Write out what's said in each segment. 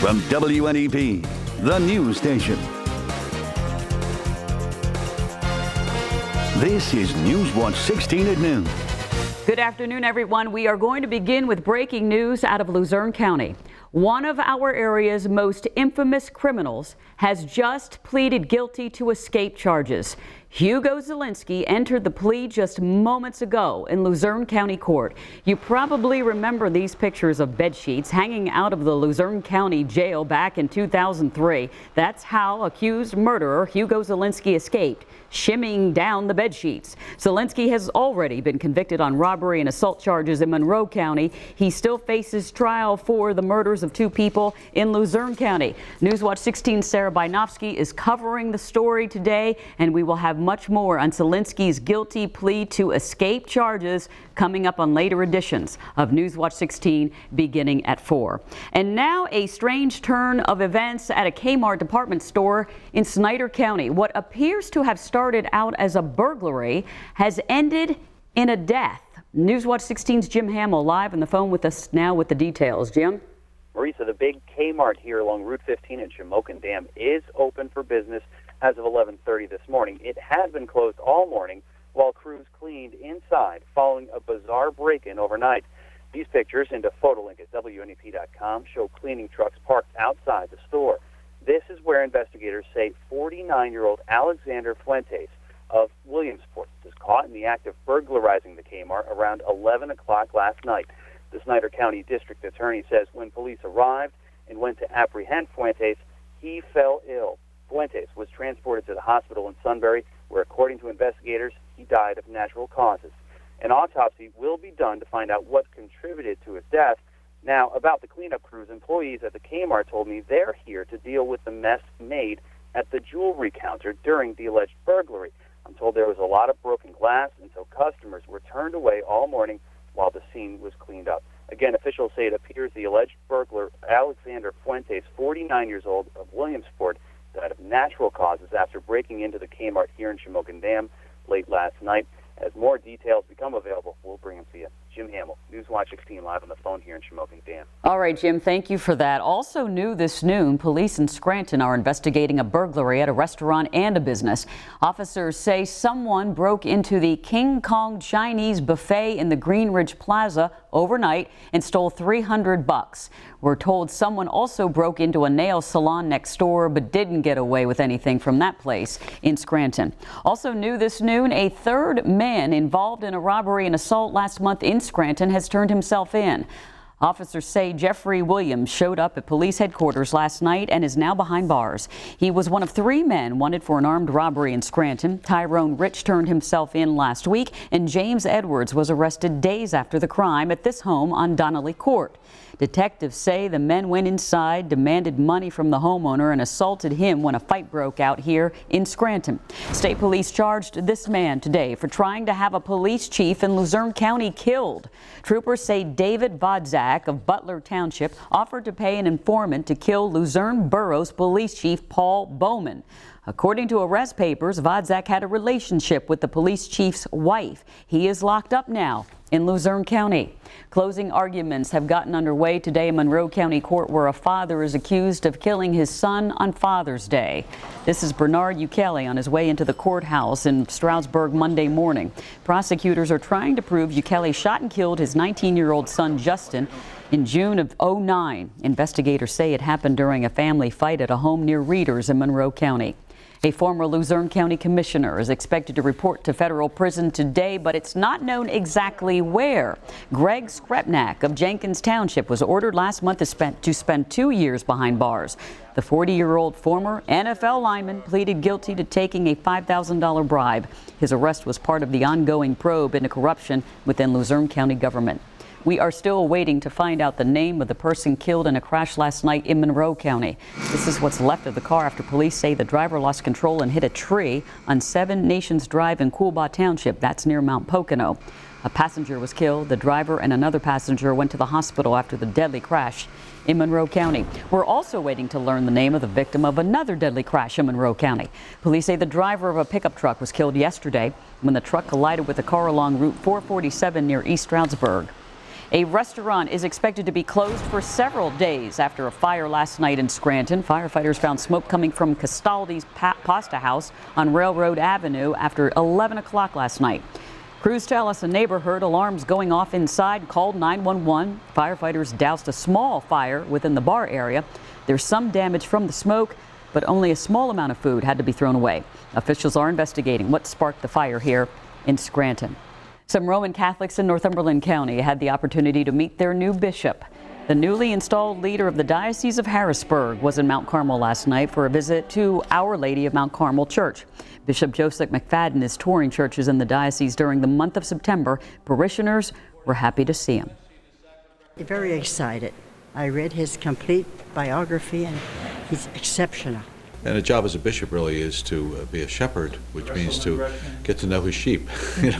From WNEP, the news station. This is Newswatch 16 at noon. Good afternoon, everyone. We are going to begin with breaking news out of Luzerne County. One of our area's most infamous criminals has just pleaded guilty to escape charges. Hugo Zielinski entered the plea just moments ago in Luzerne County Court. You probably remember these pictures of bed sheets hanging out of the Luzerne County Jail back in 2003. That's how accused murderer Hugo Zielinski escaped, shimmying down the bed sheets. Zielinski has already been convicted on robbery and assault charges in Monroe County. He still faces trial for the murders of two people in Luzerne County. Newswatch 16's Sarah Bynofsky is covering the story today, and we will have much more on Zielinski's guilty plea to escape charges coming up on later editions of Newswatch 16 beginning at 4. And now a strange turn of events at a Kmart department store in Snyder County. What appears to have started out as a burglary has ended in a death. Newswatch 16's Jim Hamill live on the phone with us now with the details. Jim? Marisa, the big Kmart here along Route 15 in Shamokin Dam is open for business as of 11:30 this morning. It had been closed all morning while crews cleaned inside following a bizarre break-in overnight. These pictures, and a photo link at WNEP.com, show cleaning trucks parked outside the store. This is where investigators say 49-year-old Alexander Fuentes of Williamsport was caught in the act of burglarizing the Kmart around 11 o'clock last night. The Snyder County District Attorney says when police arrived and went to apprehend Fuentes, he fell ill. Fuentes was transported to the hospital in Sunbury, where, according to investigators, he died of natural causes. An autopsy will be done to find out what contributed to his death. Now, about the cleanup crews, employees at the Kmart told me they're here to deal with the mess made at the jewelry counter during the alleged burglary. I'm told there was a lot of broken glass, and so customers were turned away all morning while the scene was cleaned up. Again, officials say it appears the alleged burglar, Alexander Fuentes, 49 years old, of Williamsport, died of natural causes after breaking into the Kmart here in Shamokin Dam late last night. As more details become available, we'll bring them to you. Jim Hamill, Newswatch 16 live on the phone here in Shamokin Dam. All right, Jim, thank you for that. Also new this noon, police in Scranton are investigating a burglary at a restaurant and a business. Officers say someone broke into the King Kong Chinese buffet in the Greenridge Plaza overnight and stole $300. We're told someone also broke into a nail salon next door but didn't get away with anything from that place in Scranton. Also new this noon, a third man involved in a robbery and assault last month in Scranton has turned himself in. Officers say Jeffrey Williams showed up at police headquarters last night and is now behind bars. He was one of three men wanted for an armed robbery in Scranton. Tyrone Rich turned himself in last week, and James Edwards was arrested days after the crime at this home on Donnelly Court. Detectives say the men went inside, demanded money from the homeowner, and assaulted him when a fight broke out here in Scranton. State police charged this man today for trying to have a police chief in Luzerne County killed. Troopers say David Vodzak of Butler Township offered to pay an informant to kill Luzerne Borough's police chief Paul Bowman. According to arrest papers, Vodzak had a relationship with the police chief's wife. He is locked up now in Luzerne County. Closing arguments have gotten underway today in Monroe County Court, where a father is accused of killing his son on Father's Day. This is Bernard Ukele on his way into the courthouse in Stroudsburg Monday morning. Prosecutors are trying to prove Ukele shot and killed his 19-year-old son Justin in June of '09. Investigators say it happened during a family fight at a home near Reeders in Monroe County. A former Luzerne County commissioner is expected to report to federal prison today, but it's not known exactly where. Greg Skrepnak of Jenkins Township was ordered last month to spend 2 years behind bars. The 40-year-old former NFL lineman pleaded guilty to taking a $5,000 bribe. His arrest was part of the ongoing probe into corruption within Luzerne County government. We are still waiting to find out the name of the person killed in a crash last night in Monroe County. This is what's left of the car after police say the driver lost control and hit a tree on 7 Nations Drive in Coolbaugh Township. That's near Mount Pocono. A passenger was killed. The driver and another passenger went to the hospital after the deadly crash in Monroe County. We're also waiting to learn the name of the victim of another deadly crash in Monroe County. Police say the driver of a pickup truck was killed yesterday when the truck collided with a car along Route 447 near East Stroudsburg. A restaurant is expected to be closed for several days after a fire last night in Scranton. Firefighters found smoke coming from Castaldi's Pasta House on Railroad Avenue after 11 o'clock last night. Crews tell us a neighbor heard alarms going off inside, called 911. Firefighters doused a small fire within the bar area. There's some damage from the smoke, but only a small amount of food had to be thrown away. Officials are investigating what sparked the fire here in Scranton. Some Roman Catholics in Northumberland County had the opportunity to meet their new bishop. The newly installed leader of the Diocese of Harrisburg was in Mount Carmel last night for a visit to Our Lady of Mount Carmel Church. Bishop Joseph McFadden is touring churches in the diocese during the month of September. Parishioners were happy to see him. Very excited. I read his complete biography and he's exceptional. And the job as a bishop really is to be a shepherd, which means to get to know his sheep, And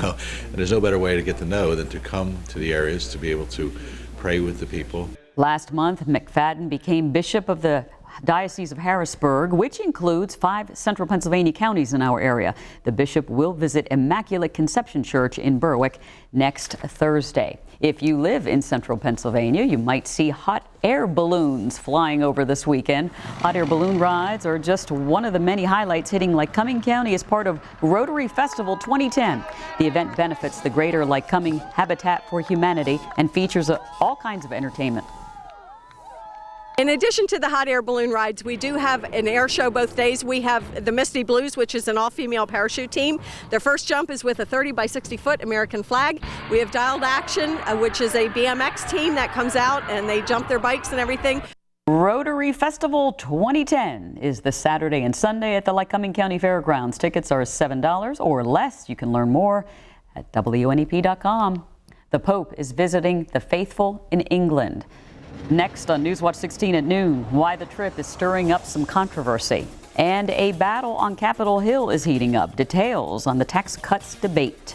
there's no better way to get to know than to come to the areas, to be able to pray with the people. Last month, McFadden became bishop of the Diocese of Harrisburg, which includes 5 central Pennsylvania counties in our area. The bishop will visit Immaculate Conception Church in Berwick next Thursday. If you live in central Pennsylvania, you might see hot air balloons flying over this weekend. Hot air balloon rides are just one of the many highlights hitting Lycoming County as part of Rotary Festival 2010. The event benefits the greater Lycoming Habitat for Humanity and features all kinds of entertainment. In addition to the hot air balloon rides, we do have an air show both days. We have the Misty Blues, which is an all-female parachute team. Their first jump is with a 30 by 60 foot American flag. We have Dialed Action, which is a BMX team that comes out and they jump their bikes and everything. Rotary Festival 2010 is this Saturday and Sunday at the Lycoming County Fairgrounds. Tickets are $7 or less. You can learn more at WNEP.com. The Pope is visiting the faithful in England. Next on Newswatch 16 at noon, why the trip is stirring up some controversy. And a battle on Capitol Hill is heating up. Details on the tax cuts debate.